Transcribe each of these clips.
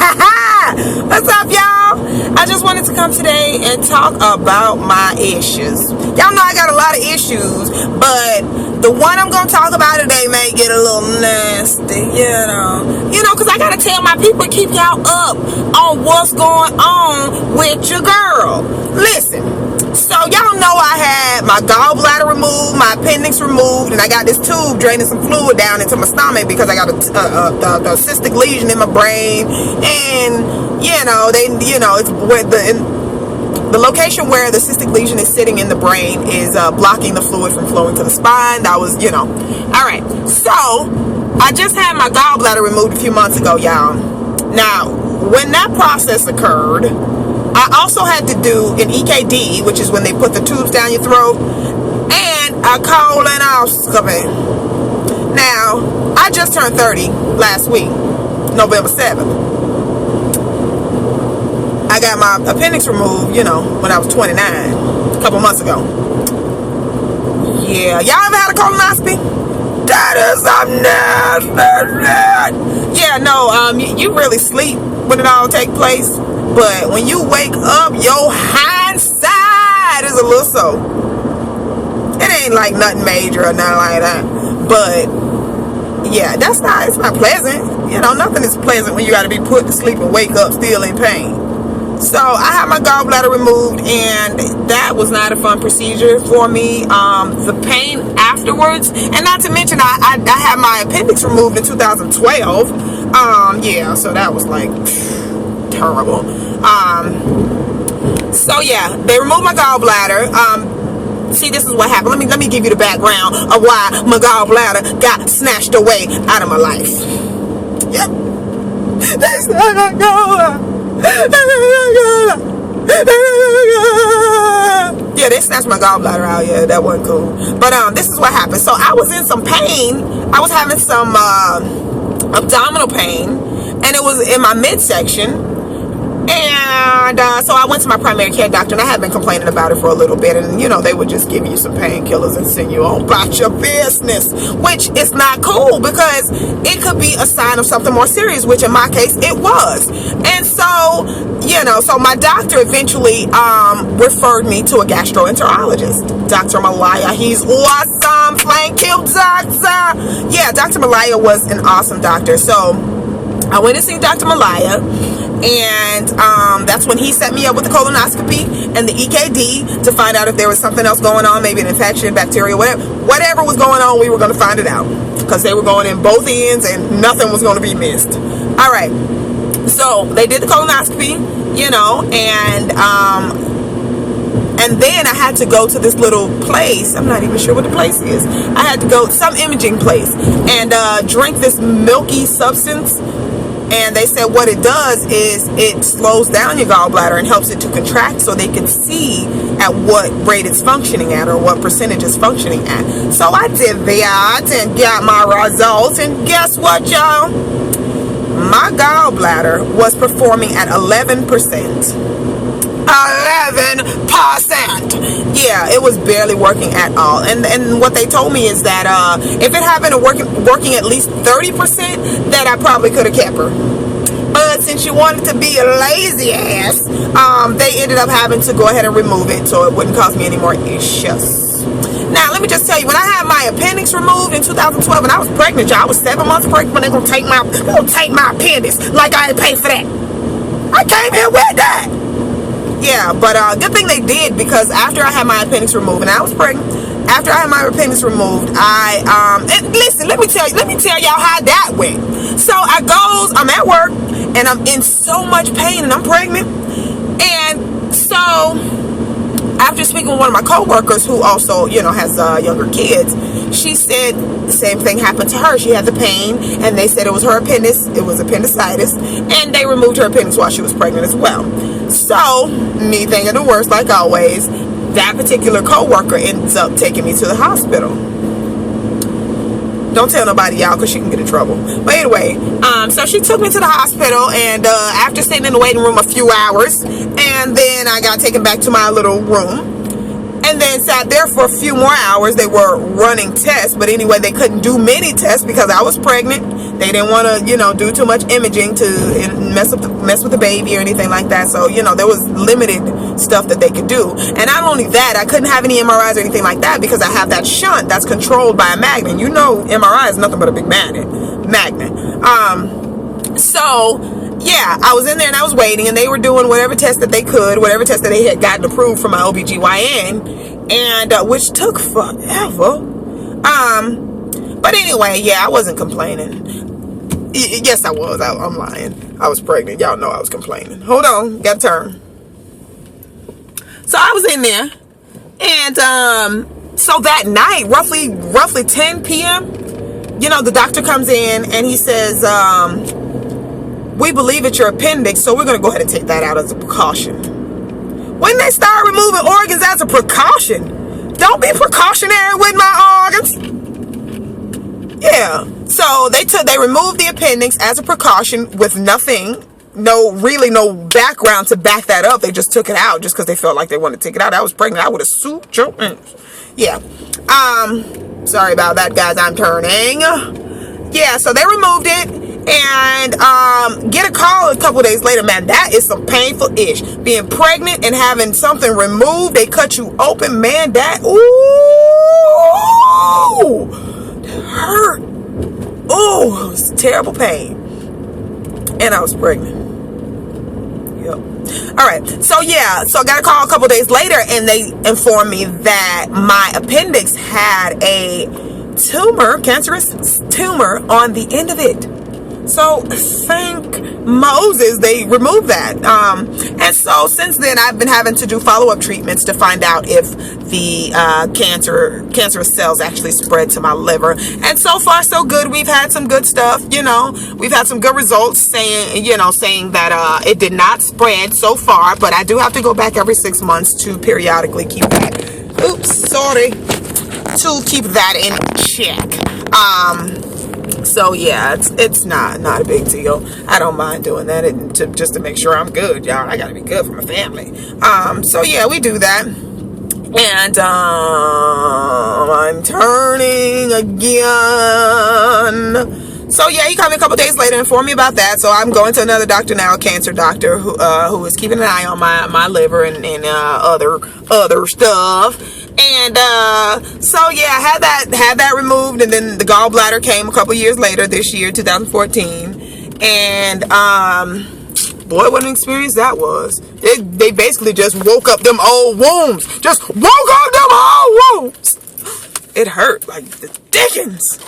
What's up, y'all? I just wanted to come today and talk about my issues. Y'all know I got a lot of issues, but the one I'm gonna talk about today may get a little nasty, you know, because I gotta tell my people to keep y'all up on what's going on with your girl. Listen, so y'all know I had my gall bladder removed, my appendix removed, and I got this tube draining some fluid down into my stomach because I got a cystic lesion in my brain, and it's where the location where the cystic lesion is sitting in the brain is blocking the fluid from flowing to the spine. That was, all right. So I just had my gallbladder removed a few months ago, y'all. Now, when that process occurred, I also had to do an EKD, which is when they put the tubes down your throat, and a colonoscopy. Now, I just turned 30 last week, November 7th. I got my appendix removed, when I was 29, a couple months ago. Yeah, y'all ever had a colonoscopy? That is nasty. Yeah, no, you really sleep when it all takes place, but when you wake up, your hind side is a little sore. It ain't like nothing major or nothing like that, but yeah, it's not pleasant. Nothing is pleasant when you got to be put to sleep and wake up still in pain. So I had my gallbladder removed, and that was not a fun procedure for me. The pain afterwards, and not to mention I had my appendix removed in 2012. So that was like terrible. So yeah, they removed my gallbladder. See, this is what happened. Let me give you the background of why my gallbladder got snatched away out of my life. Yep. That's not a go. Yeah, they snatched my gallbladder out. Yeah, that wasn't cool. But this is what happened. So I was in some pain. I was having some abdominal pain, and it was in my midsection. And so I went to my primary care doctor, and I had been complaining about it for a little bit, and they would just give you some painkillers and send you on about your business, which is not cool because it could be a sign of something more serious, which in my case it was. And so so my doctor eventually referred me to a gastroenterologist, Dr. Malaya. He's awesome. Thank you, doctor. Yeah, Dr. Malaya was an awesome doctor. So I went to see Dr. Malaya, and that's when he set me up with the colonoscopy and the EKD to find out if there was something else going on, maybe an infection, bacteria, whatever was going on. We were going to find it out because they were going in both ends and nothing was going to be missed. All right, so they did the colonoscopy, and then I had to go to this little place. I'm not even sure what the place is. I had to go to some imaging place and drink this milky substance. And they said what it does is it slows down your gallbladder and helps it to contract so they can see at what rate it's functioning at or what percentage it's functioning at. So I did that and got my results. And guess what, y'all? My gallbladder was performing at 11%. 11%. Yeah, it was barely working at all. And what they told me is that if it had been working at least 30%, that I probably could have kept her. But since you wanted to be a lazy ass, they ended up having to go ahead and remove it so it wouldn't cause me any more issues. Now, let me just tell you, when I had my appendix removed in 2012, and I was pregnant, y'all, I was 7 months pregnant, but they're gonna take my appendix like I ain't paid for that. I came here with that. Yeah, but good thing they did, because after I had my appendix removed, and I was pregnant, after I had my appendix removed, and listen, let me tell y'all how that went. So I'm at work, and I'm in so much pain, and I'm pregnant, and so after speaking with one of my co-workers who also, has younger kids, she said the same thing happened to her. She had the pain, and they said it was her appendix. It was appendicitis, and they removed her appendix while she was pregnant as well. So, me thinking the worst, like always, that particular co-worker ends up taking me to the hospital. Don't tell nobody, y'all, because she can get in trouble. But anyway, so she took me to the hospital, and after sitting in the waiting room a few hours, and then I got taken back to my little room. and then sat there for a few more hours. They were running tests, but anyway, they couldn't do many tests because I was pregnant. They didn't want to, do too much imaging to mess with the baby or anything like that. So, there was limited stuff that they could do. And not only that, I couldn't have any MRIs or anything like that because I have that shunt that's controlled by a magnet. MRI is nothing but a big magnet. So, yeah, I was in there and I was waiting, and they were doing whatever test that they could, whatever test that they had gotten approved from my OBGYN, and which took forever. But anyway, yeah, I wasn't complaining. Yes, I was. I'm lying. I was pregnant. Y'all know I was complaining. Hold on. Got to turn. So I was in there, and so that night, roughly 10 p.m., the doctor comes in and he says, we believe it's your appendix, so we're going to go ahead and take that out as a precaution. When they start removing organs as a precaution, don't be precautionary with my organs. Yeah. So they removed the appendix as a precaution with nothing, no background to back that up. They just took it out just because they felt like they wanted to take it out. I was pregnant. I would have sued your ass. Yeah. Sorry about that, guys. I'm turning. Yeah. So they removed it. And get a call a couple days later. Man, that is some painful ish. Being pregnant and having something removed, they cut you open, man, that hurt. Ooh, it was terrible pain. And I was pregnant. Yep. All right. So yeah, so I got a call a couple days later, and they informed me that my appendix had a cancerous tumor on the end of it. So thank Moses they removed that. And so since then I've been having to do follow-up treatments to find out if the cancerous cells actually spread to my liver. And so far so good. We've had some good stuff, we've had some good results saying that it did not spread so far, but I do have to go back every 6 months to periodically keep that. To keep that in check. So yeah, it's not a big deal. I don't mind doing that just to make sure I'm good, y'all. I gotta be good for my family. So yeah, we do that. And I'm turning again. So yeah, he called me a couple days later and informed me about that. So I'm going to another doctor now, a cancer doctor who is keeping an eye on my liver and other stuff. And so yeah, I had that removed, and then the gall bladder came a couple years later this year, 2014. And boy, what an experience that was. They basically just woke up them old wounds. Just woke up them old wounds. It hurt like the dickens.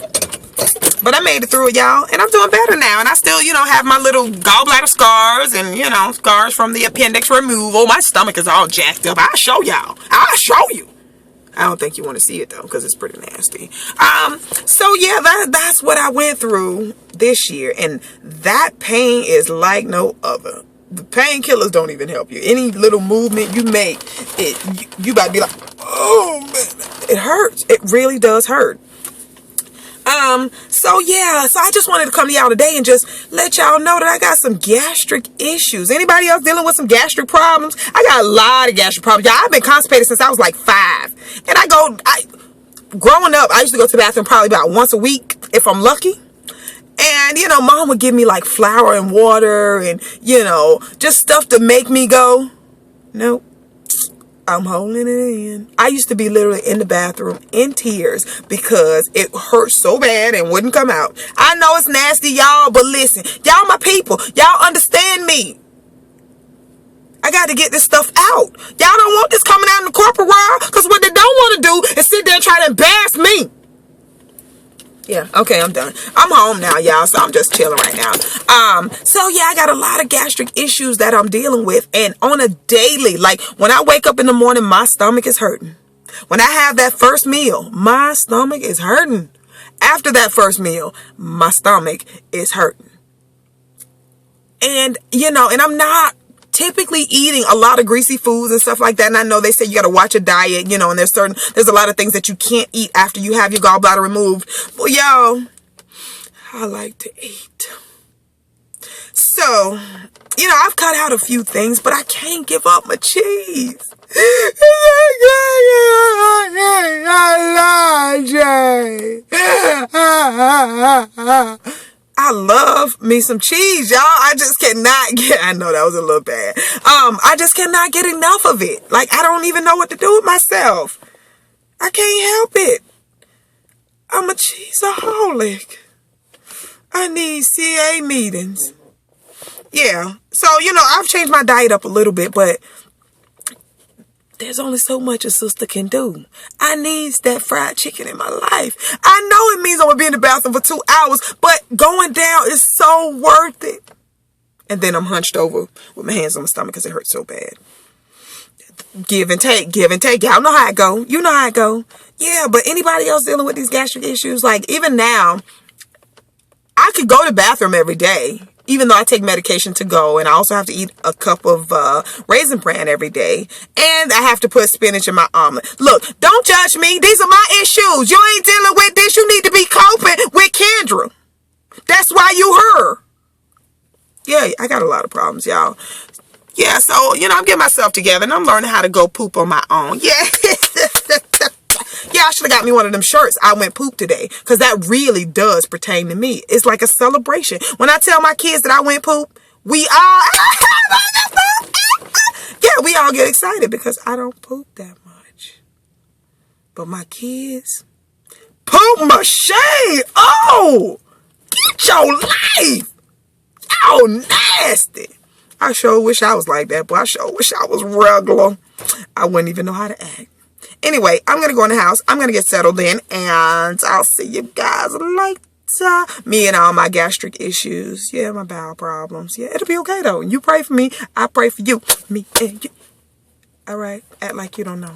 But I made it through it, y'all, and I'm doing better now. And I still, have my little gallbladder scars and, scars from the appendix removal. My stomach is all jacked up. I'll show y'all. I'll show you. I don't think you want to see it, though, because it's pretty nasty. So, yeah, that's what I went through this year. And that pain is like no other. The painkillers don't even help you. Any little movement you make, you about to be like, oh, man, it hurts. It really does hurt. So yeah, so I just wanted to come to y'all today and just let y'all know that I got some gastric issues. Anybody else dealing with some gastric problems? I got a lot of gastric problems. Y'all, I've been constipated since I was like 5. And growing up, I used to go to the bathroom probably about once a week if I'm lucky. And, mom would give me like flour and water and, just stuff to make me go, nope. I'm holding it in. I used to be literally in the bathroom in tears because it hurt so bad and wouldn't come out. I know it's nasty, y'all, but listen, y'all my people. Y'all understand me. I got to get this stuff out. Y'all don't want this coming out in the corporate world, because what they don't want to do is sit there and try to embarrass me. Yeah, okay, I'm done. I'm home now, y'all, so I'm just chilling right now. So yeah, I got a lot of gastric issues that I'm dealing with, and on a daily, like when I wake up in the morning, my stomach is hurting. When I have that first meal, my stomach is hurting. After that first meal, my stomach is hurting. And, and I'm not typically eating a lot of greasy foods and stuff like that. And I know they say you got to watch your diet, and there's a lot of things that you can't eat after you have your gallbladder removed. Well, y'all, I like to eat. So So, I've cut out a few things, but I can't give up my cheese. I love me some cheese, y'all. I just cannot get, I know that was a little bad. I just cannot get enough of it. Like, I don't even know what to do with myself. I can't help it. I'm a cheeseaholic. I need CA meetings. Yeah. So, I've changed my diet up a little bit, but there's only so much a sister can do. I need that fried chicken in my life. I know it means I'm going to be in the bathroom for 2 hours, but going down is so worth it. And then I'm hunched over with my hands on my stomach because it hurts so bad. Give and take, give and take. Y'all know how it go. You know how it go. Yeah, but anybody else dealing with these gastric issues, like even now, I could go to the bathroom every day, even though I take medication to go, and I also have to eat a cup of raisin bran every day, and I have to put spinach in my omelet. Look, don't judge me. These are my issues. You ain't dealing with this. You need to be coping with Kendra. That's why you her. Yeah, I got a lot of problems, y'all. Yeah, so, I'm getting myself together, and I'm learning how to go poop on my own. Yeah. Yeah, I should have got me one of them shirts. I went poop today, because that really does pertain to me. It's like a celebration. When I tell my kids that I went poop, we all get excited because I don't poop that much. But my kids, poop machine. Oh, get your life. Oh, nasty. I sure wish I was like that, but I sure wish I was regular. I wouldn't even know how to act. Anyway, I'm going to go in the house. I'm going to get settled in, and I'll see you guys later. Me and all my gastric issues. Yeah, my bowel problems. Yeah, it'll be okay, though. You pray for me. I pray for you. Me and you. All right. Act like you don't know.